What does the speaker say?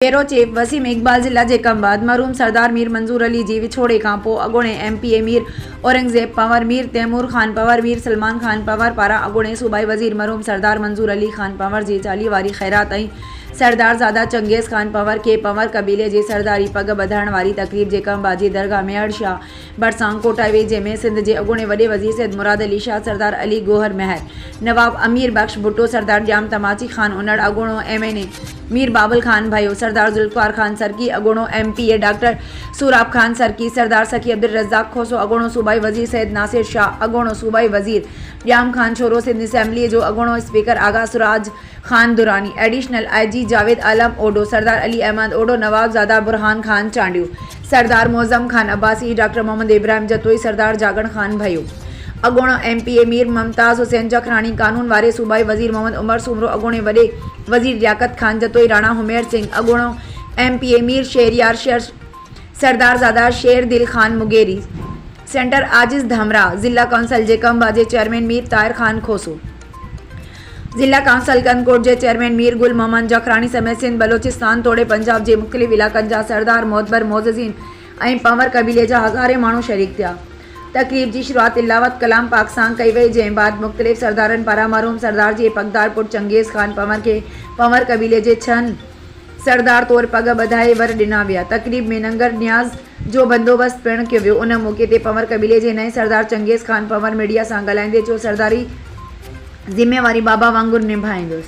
Bureau chief Waseem Iqbal जिला जे कमबाद मरूम सरदार मीर मंजूर अली जी विछोड़े खां पोइ अॻूणे MPA मीर औरंगज़ेब पंवर मीर तैमूर ख़ान पंवर मीर सलमान ख़ान पंवर पारां अॻूणे सूबाई वज़ीर मरूम सरदार मंजूर अली ख़ान पंवर जी चालीह वारी ख़ैरात ऐं सरदारज़ादा चंगेज़ ख़ान पंवर खे पंवर कबीले जे सरदारी पग ॿधाइण वारी तक़रीब जे कमबाद जी दरगाह मेहर शाह भरिसां कोटाई वेई, जंहिंमें सिंध जे अॻूणे वॾे वज़ीर सैयद मुराद अली शाह, सरदार अली गोहर महर, नवाब अमीर बख्श भुट्टो, सरदार ॼाम तमाची ख़ान उनड़, अॻूणो MNA मीर बाबुल ख़ान भयो, सरदार ज़ुल्फ़ार ख़ान सरकी, अॻूणो MPA डॉक्टर सूराब ख़ान सरकी, सरदार सखी अब्दुल रज़ाक खोसो, अॻूणो सूबाई वज़ीर सैयद नासिर शाह, अॻूणो सूबाई वज़ीर ॼाम ख़ान छोरो, सिंध असेंबली जो अॻूणो स्पीकर आगा सुराज ख़ान दुरानी, एडिशनल IG जावेद आलम ओडो, सरदार अली अहमद ओडो, नवाबज़ादा बुरहान ख़ान चांडियो, सरदार मोज़म ख़ान अब्बासी, डॉक्टर मोहम्मद इब्राहिम जतोई, सरदार जागण ख़ान भयो, अॻूणो MPA मीर मुमताज़ हुसैन जखरानी, कानून वारे सूबाई वज़ीर मोहम्मद उमर सुमरो, अॻूणे वॾे वज़ीर लियाकत ख़ान जतोई, राणा हुमेर सिंह, अॻूणो MPA मीर शेरियार सरदारज़ादा शेर दिल ख़ान मुगेरी, सेंटर आजिज़ धमरा, ज़िला काउंसिल जे कमबाद जे चेयरमैन मीर ताहिर ख़ान खोसो, ज़िला काउंसिल कनकोट जे चेयरमैन मीर गुल मोहम्मद जखरानी समेत सिंध बलोचिस्तान तोड़े पंजाब जे मुख़्तलिफ़ इलाक़नि जा सरदार मोतबर मोज़ज़ीन ऐं पंवर कबीले जा हज़ारे माण्हू शरीक थिया। तक़रीब जी शुरूआत तिलावत कलाम पाक सां कई वई, जंहिं बाद मुख़्तलिफ़ सरदारनि पारां मरहूम सरदार जे पगदार पुट चंगेज़ ख़ान पंवर खे पंवर कबीले जे 6 सरदार तौर पग ॿधाए वर ॾिना विया। तक़रीब में लंगर न्याज़ जो बंदोबस्त पिणु कयो वियो। उन मौक़े ते पंवर कबीले जे नएं सरदार चंगेज़ ख़ान पंवर मीडिया सां ॻाल्हाईंदे चयो, सरदारी ज़िम्मेवारी बाबा वांगुरु निभाईंदुसि।